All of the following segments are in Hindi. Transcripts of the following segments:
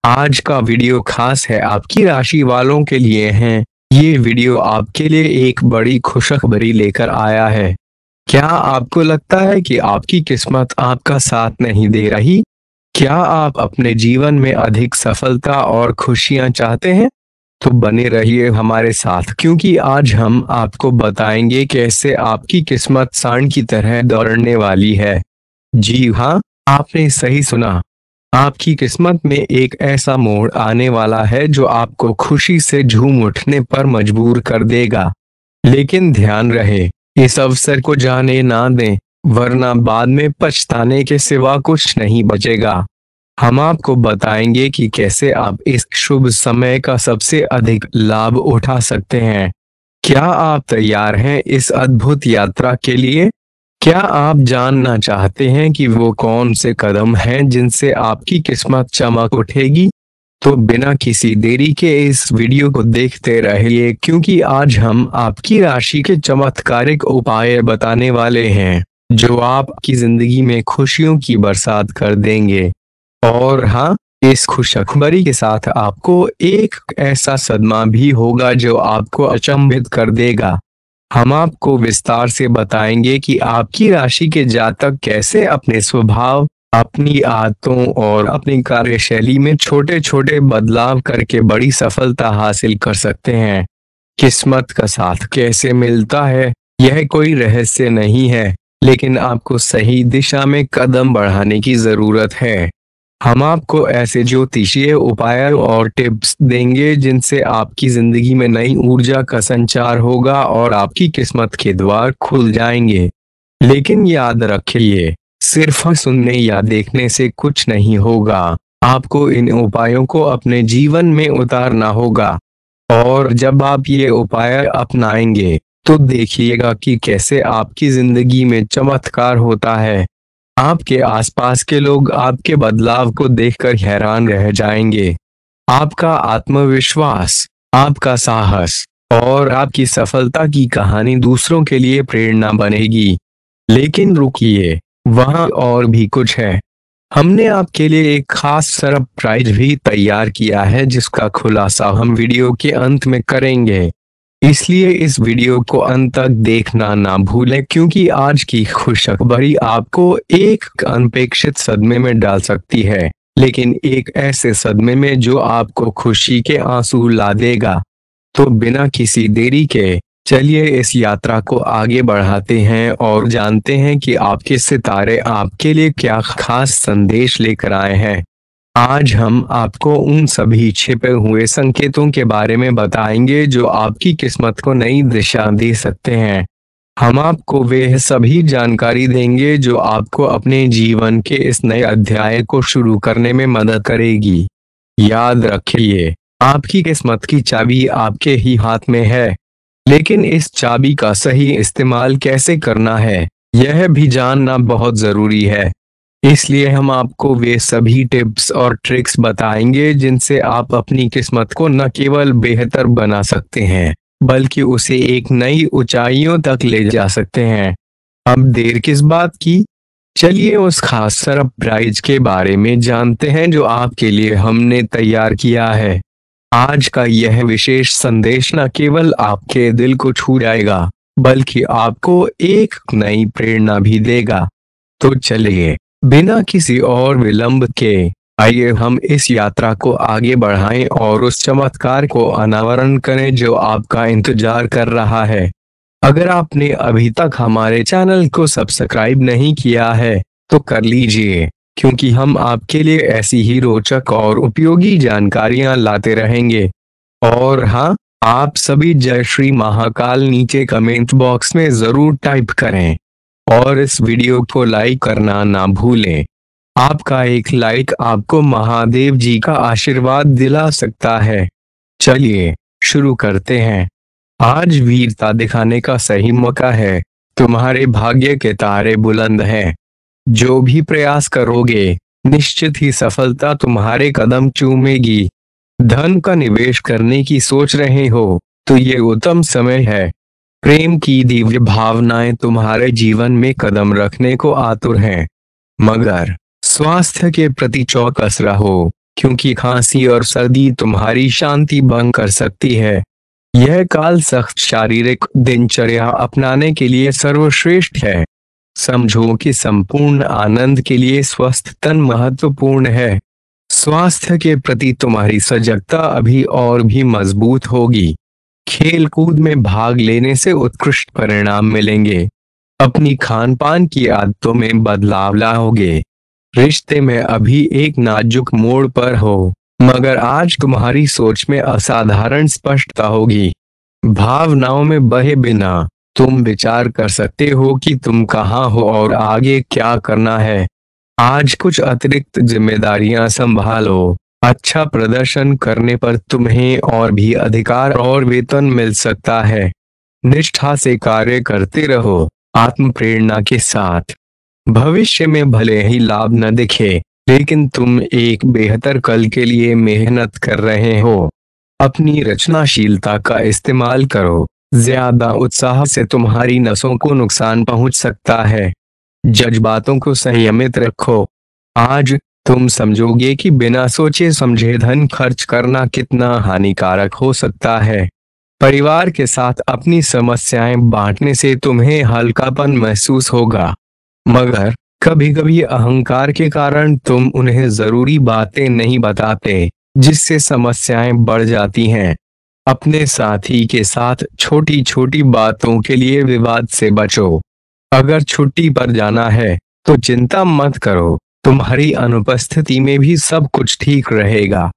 आज का वीडियो खास है आपकी राशि वालों के लिए है। ये वीडियो आपके लिए एक बड़ी खुशखबरी लेकर आया है। क्या आपको लगता है कि आपकी किस्मत आपका साथ नहीं दे रही? क्या आप अपने जीवन में अधिक सफलता और खुशियां चाहते हैं? तो बने रहिए हमारे साथ, क्योंकि आज हम आपको बताएंगे कैसे आपकी किस्मत सांड की तरह दौड़ने वाली है। जी हाँ, आपने सही सुना। आपकी किस्मत में एक ऐसा मोड़ आने वाला है जो आपको खुशी से झूम उठने पर मजबूर कर देगा। लेकिन ध्यान रहे, इस अवसर को जाने ना दें, वरना बाद में पछताने के सिवा कुछ नहीं बचेगा। हम आपको बताएंगे कि कैसे आप इस शुभ समय का सबसे अधिक लाभ उठा सकते हैं। क्या आप तैयार हैं इस अद्भुत यात्रा के लिए? क्या आप जानना चाहते हैं कि वो कौन से कदम हैं जिनसे आपकी किस्मत चमक उठेगी? तो बिना किसी देरी के इस वीडियो को देखते रहिए, क्योंकि आज हम आपकी राशि के चमत्कारिक उपाय बताने वाले हैं जो आपकी जिंदगी में खुशियों की बरसात कर देंगे। और हाँ, इस खुशखबरी के साथ आपको एक ऐसा सदमा भी होगा जो आपको अचंभित कर देगा। हम आपको विस्तार से बताएंगे कि आपकी राशि के जातक कैसे अपने स्वभाव, अपनी आदतों और अपनी कार्यशैली में छोटे छोटे बदलाव करके बड़ी सफलता हासिल कर सकते हैं। किस्मत का साथ कैसे मिलता है, यह कोई रहस्य नहीं है, लेकिन आपको सही दिशा में कदम बढ़ाने की जरूरत है। हम आपको ऐसे ज्योतिषीय उपाय और टिप्स देंगे जिनसे आपकी जिंदगी में नई ऊर्जा का संचार होगा और आपकी किस्मत के द्वार खुल जाएंगे। लेकिन याद रखिए, सिर्फ सुनने या देखने से कुछ नहीं होगा। आपको इन उपायों को अपने जीवन में उतारना होगा। और जब आप ये उपाय अपनाएंगे तो देखिएगा कि कैसे आपकी जिंदगी में चमत्कार होता है। आपके आसपास के लोग आपके बदलाव को देखकर हैरान रह जाएंगे। आपका आत्मविश्वास, आपका साहस और आपकी सफलता की कहानी दूसरों के लिए प्रेरणा बनेगी। लेकिन रुकिए, वहाँ और भी कुछ है। हमने आपके लिए एक खास सरप्राइज भी तैयार किया है जिसका खुलासा हम वीडियो के अंत में करेंगे। इसलिए इस वीडियो को अंत तक देखना ना भूलें, क्योंकि आज की खुशखबरी आपको एक अनपेक्षित सदमे में डाल सकती है, लेकिन एक ऐसे सदमे में जो आपको खुशी के आंसू ला देगा। तो बिना किसी देरी के चलिए इस यात्रा को आगे बढ़ाते हैं और जानते हैं कि आपके सितारे आपके लिए क्या खास संदेश लेकर आए हैं। आज हम आपको उन सभी छिपे हुए संकेतों के बारे में बताएंगे जो आपकी किस्मत को नई दिशा दे सकते हैं। हम आपको वे सभी जानकारी देंगे जो आपको अपने जीवन के इस नए अध्याय को शुरू करने में मदद करेगी। याद रखिए, आपकी किस्मत की चाबी आपके ही हाथ में है, लेकिन इस चाबी का सही इस्तेमाल कैसे करना है, यह भी जानना बहुत जरूरी है। इसलिए हम आपको वे सभी टिप्स और ट्रिक्स बताएंगे जिनसे आप अपनी किस्मत को न केवल बेहतर बना सकते हैं, बल्कि उसे एक नई ऊंचाइयों तक ले जा सकते हैं। अब देर किस बात की, चलिए उस खास सरप्राइज के बारे में जानते हैं जो आपके लिए हमने तैयार किया है। आज का यह विशेष संदेश न केवल आपके दिल को छू जाएगा, बल्कि आपको एक नई प्रेरणा भी देगा। तो चलिए, बिना किसी और विलंब के आइए हम इस यात्रा को आगे बढ़ाएं और उस चमत्कार को अनावरण करें जो आपका इंतजार कर रहा है। अगर आपने अभी तक हमारे चैनल को सब्सक्राइब नहीं किया है तो कर लीजिए, क्योंकि हम आपके लिए ऐसी ही रोचक और उपयोगी जानकारियां लाते रहेंगे। और हाँ, आप सभी जय श्री महाकाल नीचे कमेंट बॉक्स में जरूर टाइप करें और इस वीडियो को लाइक करना ना भूलें। आपका एक लाइक आपको महादेव जी का आशीर्वाद दिला सकता है। चलिए शुरू करते हैं। आज वीरता दिखाने का सही मौका है। तुम्हारे भाग्य के तारे बुलंद हैं। जो भी प्रयास करोगे, निश्चित ही सफलता तुम्हारे कदम चूमेगी। धन का निवेश करने की सोच रहे हो तो ये उत्तम समय है। प्रेम की दिव्य भावनाएं तुम्हारे जीवन में कदम रखने को आतुर हैं। मगर स्वास्थ्य के प्रति चौकस रहो। क्योंकि खांसी और सर्दी तुम्हारी शांति भंग कर सकती है। यह काल सख्त शारीरिक दिनचर्या अपनाने के लिए सर्वश्रेष्ठ है। समझो कि संपूर्ण आनंद के लिए स्वस्थ तन महत्वपूर्ण है। स्वास्थ्य के प्रति तुम्हारी सजगता अभी और भी मजबूत होगी। खेल कूद में भाग लेने से उत्कृष्ट परिणाम मिलेंगे। अपनी खान पान की आदतों में बदलाव लाओगे। रिश्ते में अभी एक नाजुक मोड़ पर हो, मगर आज तुम्हारी सोच में असाधारण स्पष्टता होगी। भावनाओं में बहे बिना तुम विचार कर सकते हो कि तुम कहाँ हो और आगे क्या करना है। आज कुछ अतिरिक्त जिम्मेदारियां संभालो। अच्छा प्रदर्शन करने पर तुम्हें और भी अधिकार और वेतन मिल सकता है। निष्ठा से कार्य करते रहो, आत्म प्रेरणा के साथ। भविष्य में भले ही लाभ न दिखे, लेकिन तुम एक बेहतर कल के लिए मेहनत कर रहे हो। अपनी रचनाशीलता का इस्तेमाल करो। ज्यादा उत्साह से तुम्हारी नसों को नुकसान पहुंच सकता है। जज्बातों को संयमित रखो। आज तुम समझोगे कि बिना सोचे समझे धन खर्च करना कितना हानिकारक हो सकता है। परिवार के साथ अपनी समस्याएं बांटने से तुम्हें हल्कापन महसूस होगा, मगर कभी कभी अहंकार के कारण तुम उन्हें जरूरी बातें नहीं बताते, जिससे समस्याएं बढ़ जाती हैं। अपने साथी के साथ छोटी छोटी बातों के लिए विवाद से बचो। अगर छुट्टी पर जाना है तो चिंता मत करो, तुम्हारी अनुपस्थिति में भी सब कुछ ठीक रहेगा।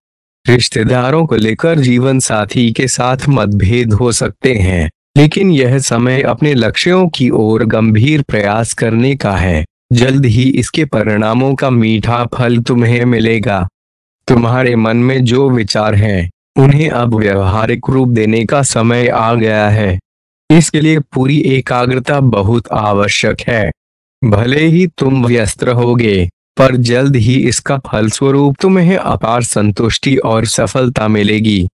रिश्तेदारों को लेकर जीवन साथी के साथ मतभेद हो सकते हैं, लेकिन यह समय अपने लक्ष्यों की ओर गंभीर प्रयास करने का है। जल्द ही इसके परिणामों का मीठा फल तुम्हें मिलेगा। तुम्हारे मन में जो विचार हैं, उन्हें अब व्यवहारिक रूप देने का समय आ गया है। इसके लिए पूरी एकाग्रता बहुत आवश्यक है। भले ही तुम व्यस्त रहोगे, पर जल्द ही इसका फलस्वरूप तुम्हें अपार संतुष्टि और सफलता मिलेगी।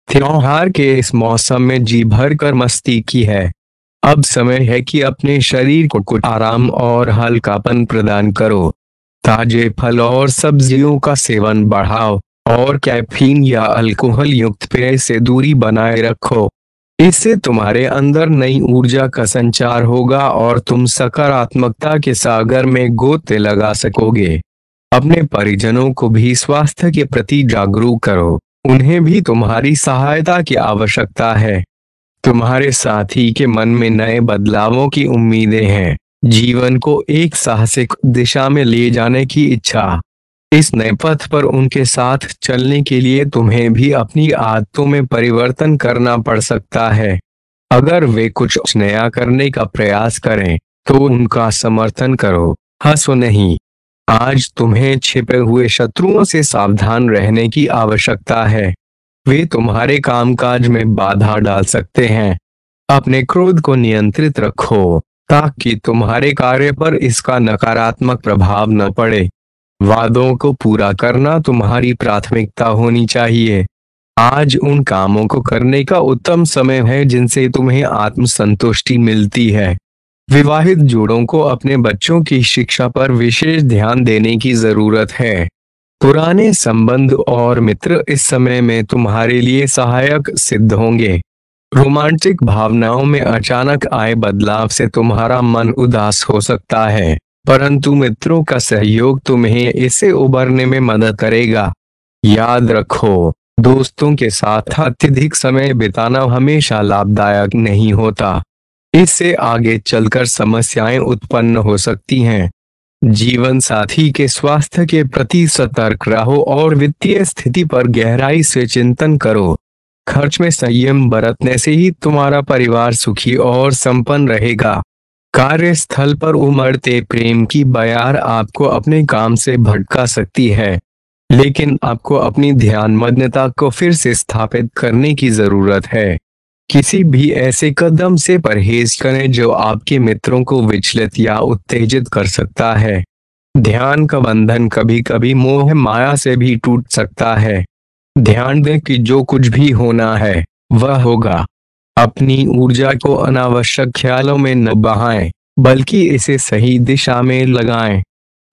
त्योहार के इस मौसम में जी भर कर मस्ती की है। अब समय है कि अपने शरीर को कुछ आराम और हल्कापन प्रदान करो। ताजे फल और सब्जियों का सेवन बढ़ाओ और कैफीन या अल्कोहल युक्त पेय से दूरी बनाए रखो। इससे तुम्हारे अंदर नई ऊर्जा का संचार होगा और तुम सकारात्मकता के सागर में गोते लगा सकोगे। अपने परिजनों को भी स्वास्थ्य के प्रति जागरूक करो। उन्हें भी तुम्हारी सहायता की आवश्यकता है। तुम्हारे साथी के मन में नए बदलावों की उम्मीदें हैं। जीवन को एक साहसिक दिशा में ले जाने की इच्छा। इस नए पथ पर उनके साथ चलने के लिए तुम्हें भी अपनी आदतों में परिवर्तन करना पड़ सकता है। अगर वे कुछ नया करने का प्रयास करें तो उनका समर्थन करो, हंसो नहीं। आज तुम्हें छिपे हुए शत्रुओं से सावधान रहने की आवश्यकता है। वे तुम्हारे कामकाज में बाधा डाल सकते हैं। अपने क्रोध को नियंत्रित रखो ताकि तुम्हारे कार्य पर इसका नकारात्मक प्रभाव न पड़े। वादों को पूरा करना तुम्हारी प्राथमिकता होनी चाहिए। आज उन कामों को करने का उत्तम समय है जिनसे तुम्हें आत्मसंतुष्टि मिलती है। विवाहित जोड़ों को अपने बच्चों की शिक्षा पर विशेष ध्यान देने की जरूरत है। पुराने संबंध और मित्र इस समय में तुम्हारे लिए सहायक सिद्ध होंगे। रोमांटिक भावनाओं में अचानक आए बदलाव से तुम्हारा मन उदास हो सकता है, परंतु मित्रों का सहयोग तुम्हें इससे उबरने में मदद करेगा। याद रखो, दोस्तों के साथ अत्यधिक समय बिताना हमेशा लाभदायक नहीं होता। इससे आगे चलकर समस्याएं उत्पन्न हो सकती हैं। जीवन साथी के स्वास्थ्य के प्रति सतर्क रहो और वित्तीय स्थिति पर गहराई से चिंतन करो। खर्च में संयम बरतने से ही तुम्हारा परिवार सुखी और संपन्न रहेगा। कार्यस्थल पर उमड़ते प्रेम की बयार आपको अपने काम से भटका सकती है, लेकिन आपको अपनी ध्यानमग्नता को फिर से स्थापित करने की जरूरत है। किसी भी ऐसे कदम से परहेज करें जो आपके मित्रों को विचलित या उत्तेजित कर सकता है। ध्यान का बंधन कभी कभी मोह माया से भी टूट सकता है। ध्यान दें कि जो कुछ भी होना है वह होगा। अपनी ऊर्जा को अनावश्यक ख्यालों में न बहाएं, बल्कि इसे सही दिशा में लगाएं।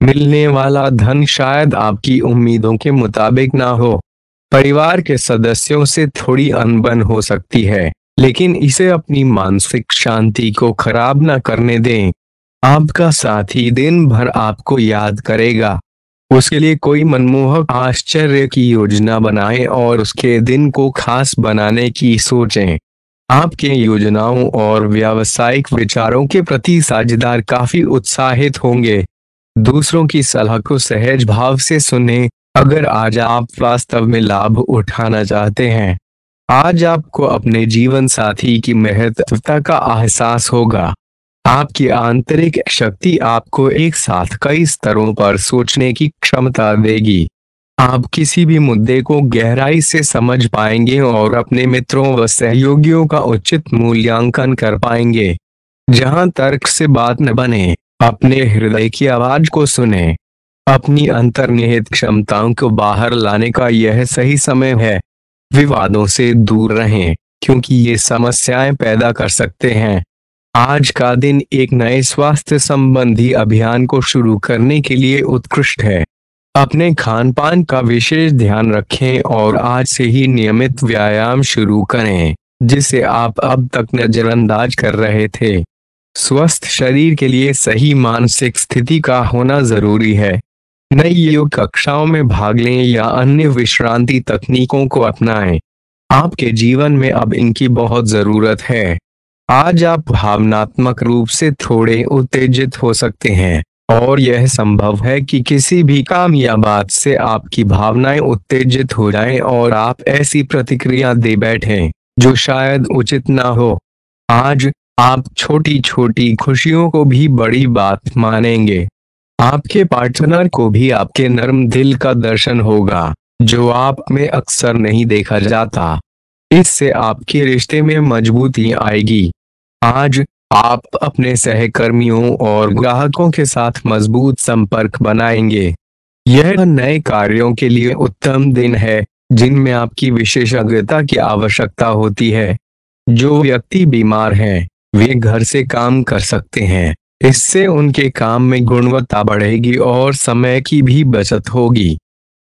मिलने वाला धन शायद आपकी उम्मीदों के मुताबिक ना हो। परिवार के सदस्यों से थोड़ी अनबन हो सकती है, लेकिन इसे अपनी मानसिक शांति को खराब न करने दें। आपका साथी दिन भर आपको याद करेगा। उसके लिए कोई मनमोहक आश्चर्य की योजना बनाएं और उसके दिन को खास बनाने की सोचें। आपके योजनाओं और व्यावसायिक विचारों के प्रति साझेदार काफी उत्साहित होंगे। दूसरों की सलाह को सहज भाव से सुनें। अगर आज आप वास्तव में लाभ उठाना चाहते हैं, आज आपको अपने जीवन साथी की महत्वता का एहसास होगा। आपकी आंतरिक शक्ति आपको एक साथ कई स्तरों पर सोचने की क्षमता देगी। आप किसी भी मुद्दे को गहराई से समझ पाएंगे और अपने मित्रों व सहयोगियों का उचित मूल्यांकन कर पाएंगे। जहां तर्क से बात न बने, अपने हृदय की आवाज को सुने। अपनी अंतर्निहित क्षमताओं को बाहर लाने का यह सही समय है। विवादों से दूर रहें, क्योंकि ये समस्याएं पैदा कर सकते हैं। आज का दिन एक नए स्वास्थ्य संबंधी अभियान को शुरू करने के लिए उत्कृष्ट है। अपने खान पान का विशेष ध्यान रखें और आज से ही नियमित व्यायाम शुरू करें, जिसे आप अब तक नजरअंदाज कर रहे थे। स्वस्थ शरीर के लिए सही मानसिक स्थिति का होना जरूरी है। नई योग कक्षाओं में भाग लें या अन्य विश्रांति तकनीकों को अपनाएं। आपके जीवन में अब इनकी बहुत जरूरत है। आज आप भावनात्मक रूप से थोड़े उत्तेजित हो सकते हैं, और यह संभव है कि किसी भी काम या बात से आपकी भावनाएं उत्तेजित हो जाएं और आप ऐसी प्रतिक्रिया दे बैठें जो शायद उचित ना हो। आज आप छोटी छोटी खुशियों को भी बड़ी बात मानेंगे। आपके पार्टनर को भी आपके नर्म दिल का दर्शन होगा, जो आप में अक्सर नहीं देखा जाता। इससे आपके रिश्ते में मजबूती आएगी। आज आप अपने सहकर्मियों और ग्राहकों के साथ मजबूत संपर्क बनाएंगे। यह नए कार्यों के लिए उत्तम दिन है, जिनमें आपकी विशेषज्ञता की आवश्यकता होती है। जो व्यक्ति बीमार हैं, वे घर से काम कर सकते हैं। इससे उनके काम में गुणवत्ता बढ़ेगी और समय की भी बचत होगी।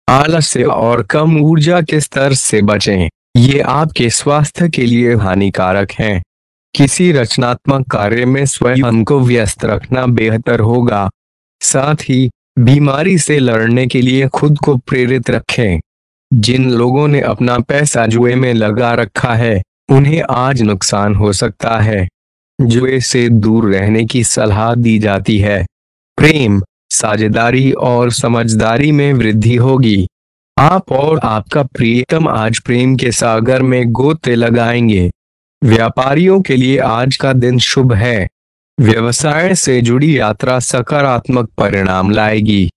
आलस्य और कम ऊर्जा के स्तर से बचें, ये आपके स्वास्थ्य के लिए हानिकारक है। किसी रचनात्मक कार्य में स्वयं को व्यस्त रखना बेहतर होगा। साथ ही बीमारी से लड़ने के लिए खुद को प्रेरित रखें। जिन लोगों ने अपना पैसा जुए में लगा रखा है, उन्हें आज नुकसान हो सकता है। जुए से दूर रहने की सलाह दी जाती है। प्रेम, साझेदारी और समझदारी में वृद्धि होगी। आप और आपका प्रियतम आज प्रेम के सागर में गोते लगाएंगे। व्यापारियों के लिए आज का दिन शुभ है। व्यवसाय से जुड़ी यात्रा सकारात्मक परिणाम लाएगी।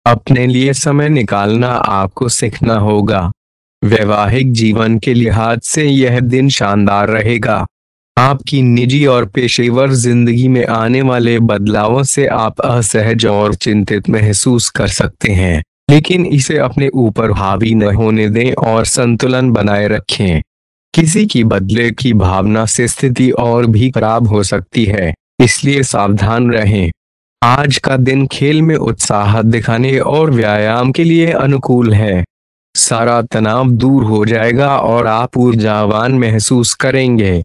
अपने लिए समय निकालना आपको सीखना होगा। वैवाहिक जीवन के लिहाज से यह दिन शानदार रहेगा। आपकी निजी और पेशेवर जिंदगी में आने वाले बदलावों से आप असहज और चिंतित महसूस कर सकते हैं, लेकिन इसे अपने ऊपर हावी न होने दें और संतुलन बनाए रखें। किसी की बदले की भावना से स्थिति और भी खराब हो सकती है, इसलिए सावधान रहें। आज का दिन खेल में उत्साह दिखाने और व्यायाम के लिए अनुकूल है। सारा तनाव दूर हो जाएगा और आप ऊर्जावान महसूस करेंगे।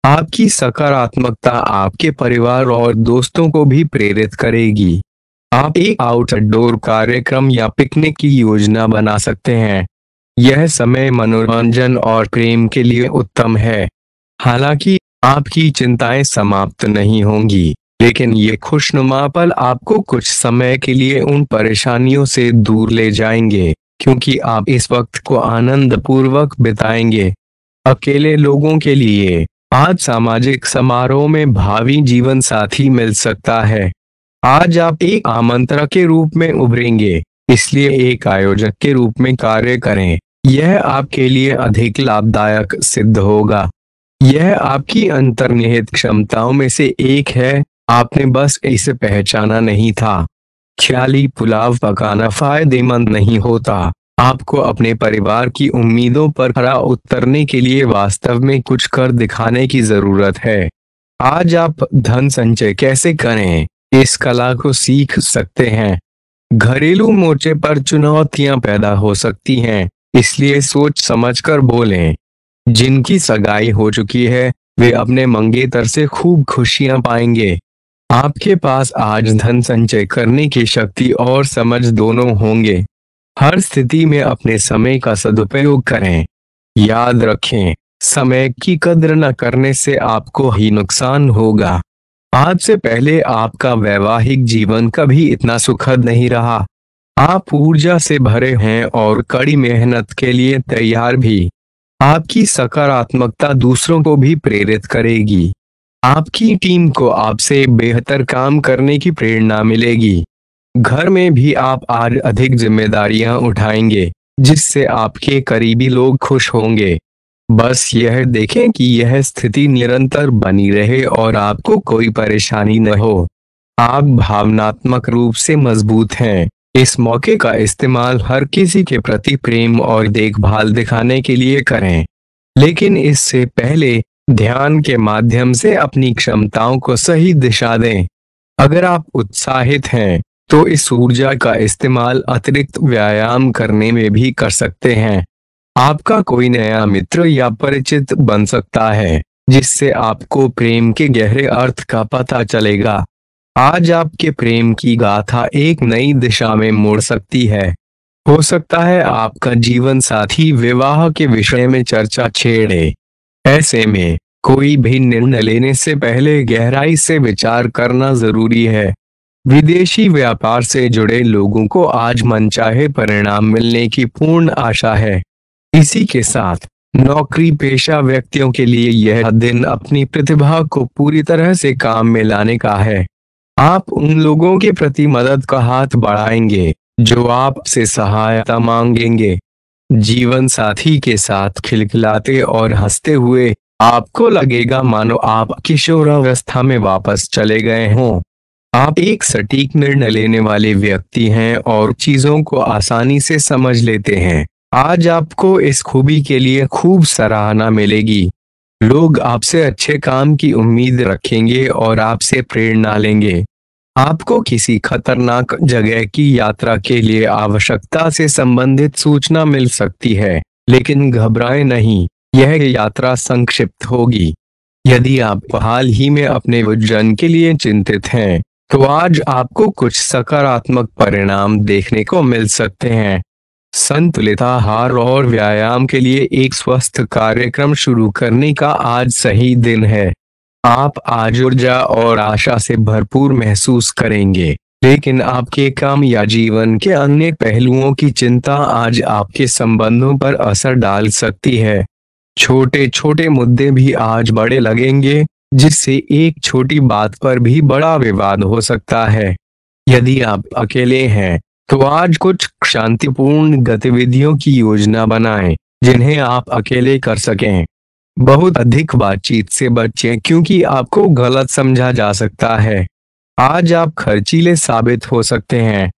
आपकी सकारात्मकता आपके परिवार और दोस्तों को भी प्रेरित करेगी। आप एक आउटडोर कार्यक्रम या पिकनिक की योजना बना सकते हैं। यह समय मनोरंजन और प्रेम के लिए उत्तम है। हालांकि आपकी चिंताएं समाप्त नहीं होंगी, लेकिन ये खुशनुमा पल आपको कुछ समय के लिए उन परेशानियों से दूर ले जाएंगे, क्योंकि आप इस वक्त को आनंद पूर्वक बिताएंगे। अकेले लोगों के लिए आज सामाजिक समारोह में भावी जीवन साथी मिल सकता है। आज आप एक आमंत्रक के रूप में उभरेंगे, इसलिए एक आयोजक के रूप में कार्य करें। यह आपके लिए अधिक लाभदायक सिद्ध होगा। यह आपकी अंतर्निहित क्षमताओं में से एक है, आपने बस इसे पहचाना नहीं था। ख्याली पुलाव पकाना फायदेमंद नहीं होता। आपको अपने परिवार की उम्मीदों पर खरा उतरने के लिए वास्तव में कुछ कर दिखाने की जरूरत है। आज आप धन संचय कैसे करें, इस कला को सीख सकते हैं। घरेलू मोर्चे पर चुनौतियां पैदा हो सकती हैं, इसलिए सोच समझकर बोलें। जिनकी सगाई हो चुकी है, वे अपने मंगेतर से खूब खुशियां पाएंगे। आपके पास आज धन संचय करने की शक्ति और समझ दोनों होंगे। हर स्थिति में अपने समय का सदुपयोग करें। याद रखें, समय की कद्र न करने से आपको ही नुकसान होगा। आज से पहले आपका वैवाहिक जीवन कभी इतना सुखद नहीं रहा। आप ऊर्जा से भरे हैं और कड़ी मेहनत के लिए तैयार भी। आपकी सकारात्मकता दूसरों को भी प्रेरित करेगी। आपकी टीम को आपसे बेहतर काम करने की प्रेरणा मिलेगी। घर में भी आप आज अधिक जिम्मेदारियां उठाएंगे, जिससे आपके करीबी लोग खुश होंगे। बस यह देखें कि यह स्थिति निरंतर बनी रहे और आपको कोई परेशानी न हो। आप भावनात्मक रूप से मजबूत हैं। इस मौके का इस्तेमाल हर किसी के प्रति प्रेम और देखभाल दिखाने के लिए करें, लेकिन इससे पहले ध्यान के माध्यम से अपनी क्षमताओं को सही दिशा दें। अगर आप उत्साहित हैं, तो इस ऊर्जा का इस्तेमाल अतिरिक्त व्यायाम करने में भी कर सकते हैं। आपका कोई नया मित्र या परिचित बन सकता है, जिससे आपको प्रेम के गहरे अर्थ का पता चलेगा। आज आपके प्रेम की गाथा एक नई दिशा में मुड़ सकती है। हो सकता है आपका जीवन साथी विवाह के विषय में चर्चा छेड़े। ऐसे में कोई भी निर्णय लेने से पहले गहराई से विचार करना जरूरी है। विदेशी व्यापार से जुड़े लोगों को आज मनचाहे परिणाम मिलने की पूर्ण आशा है। इसी के साथ नौकरी पेशा व्यक्तियों के लिए यह दिन अपनी प्रतिभा को पूरी तरह से काम में लाने का है। आप उन लोगों के प्रति मदद का हाथ बढ़ाएंगे जो आपसे सहायता मांगेंगे। जीवन साथी के साथ खिलखिलाते और हंसते हुए आपको लगेगा मानो आप किशोरावस्था में वापस चले गए हों। आप एक सटीक निर्णय लेने वाले व्यक्ति हैं और चीजों को आसानी से समझ लेते हैं। आज आपको इस खूबी के लिए खूब सराहना मिलेगी। लोग आपसे अच्छे काम की उम्मीद रखेंगे और आपसे प्रेरणा लेंगे। आपको किसी खतरनाक जगह की यात्रा के लिए आवश्यकता से संबंधित सूचना मिल सकती है, लेकिन घबराएं नहीं, यह यात्रा संक्षिप्त होगी। यदि आप हाल ही में अपने वजन के लिए चिंतित हैं, तो आज आपको कुछ सकारात्मक परिणाम देखने को मिल सकते हैं। संतुलित आहार और व्यायाम के लिए एक स्वस्थ कार्यक्रम शुरू करने का आज सही दिन है। आप आज ऊर्जा और आशा से भरपूर महसूस करेंगे, लेकिन आपके काम या जीवन के अन्य पहलुओं की चिंता आज आपके संबंधों पर असर डाल सकती है। छोटे छोटे मुद्दे भी आज बड़े लगेंगे, जिससे एक छोटी बात पर भी बड़ा विवाद हो सकता है। यदि आप अकेले हैं, तो आज कुछ शांतिपूर्ण गतिविधियों की योजना बनाएं, जिन्हें आप अकेले कर सकें। बहुत अधिक बातचीत से बचें, क्योंकि आपको गलत समझा जा सकता है। आज आप खर्चीले साबित हो सकते हैं।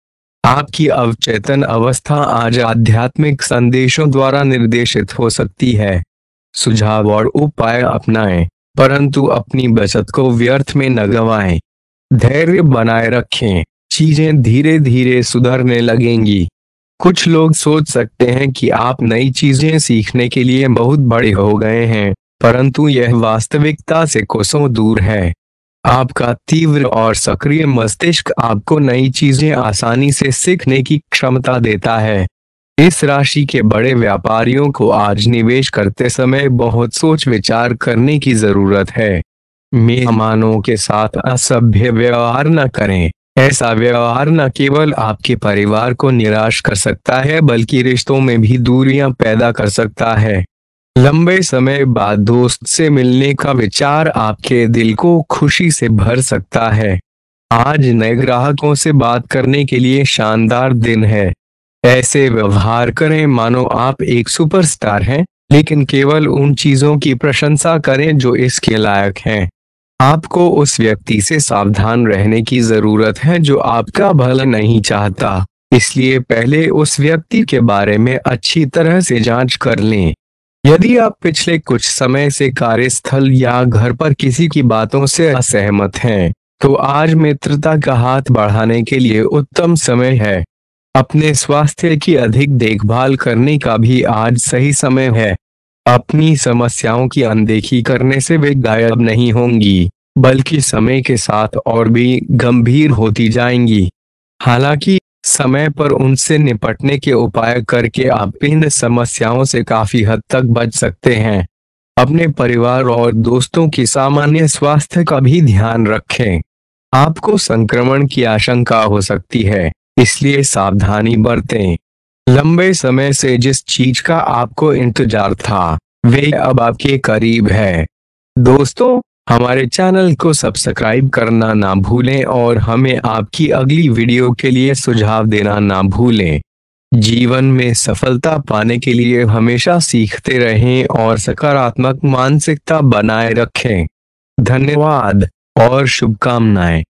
आपकी अवचेतन अवस्था आज आध्यात्मिक संदेशों द्वारा निर्देशित हो सकती है। सुझाव और उपाय अपनाएं, परंतु अपनी बचत को व्यर्थ में न गंवाएं। धैर्य बनाए रखें, चीजें धीरे धीरे सुधरने लगेंगी। कुछ लोग सोच सकते हैं कि आप नई चीजें सीखने के लिए बहुत बड़े हो गए हैं, परंतु यह वास्तविकता से कोसों दूर है। आपका तीव्र और सक्रिय मस्तिष्क आपको नई चीजें आसानी से सीखने की क्षमता देता है। इस राशि के बड़े व्यापारियों को आज निवेश करते समय बहुत सोच विचार करने की जरूरत है। मेहमानों के साथ असभ्य व्यवहार न करें। ऐसा व्यवहार न केवल आपके परिवार को निराश कर सकता है, बल्कि रिश्तों में भी दूरियां पैदा कर सकता है। लंबे समय बाद दोस्त से मिलने का विचार आपके दिल को खुशी से भर सकता है। आज नए ग्राहकों से बात करने के लिए शानदार दिन है। ऐसे व्यवहार करें मानो आप एक सुपरस्टार हैं, लेकिन केवल उन चीजों की प्रशंसा करें जो इसके लायक हैं। आपको उस व्यक्ति से सावधान रहने की जरूरत है जो आपका भला नहीं चाहता, इसलिए पहले उस व्यक्ति के बारे में अच्छी तरह से जांच कर लें। यदि आप पिछले कुछ समय से कार्यस्थल या घर पर किसी की बातों से असहमत हैं, तो आज मित्रता का हाथ बढ़ाने के लिए उत्तम समय है। अपने स्वास्थ्य की अधिक देखभाल करने का भी आज सही समय है। अपनी समस्याओं की अनदेखी करने से वे गायब नहीं होंगी, बल्कि समय के साथ और भी गंभीर होती जाएंगी। हालांकि समय पर उनसे निपटने के उपाय करके आप इन समस्याओं से काफी हद तक बच सकते हैं। अपने परिवार और दोस्तों की सामान्य स्वास्थ्य का भी ध्यान रखें। आपको संक्रमण की आशंका हो सकती है, इसलिए सावधानी बरतें। लंबे समय से जिस चीज का आपको इंतजार था, वे अब आपके करीब है। दोस्तों, हमारे चैनल को सब्सक्राइब करना ना भूलें और हमें आपकी अगली वीडियो के लिए सुझाव देना ना भूलें। जीवन में सफलता पाने के लिए हमेशा सीखते रहें और सकारात्मक मानसिकता बनाए रखें। धन्यवाद और शुभकामनाएं।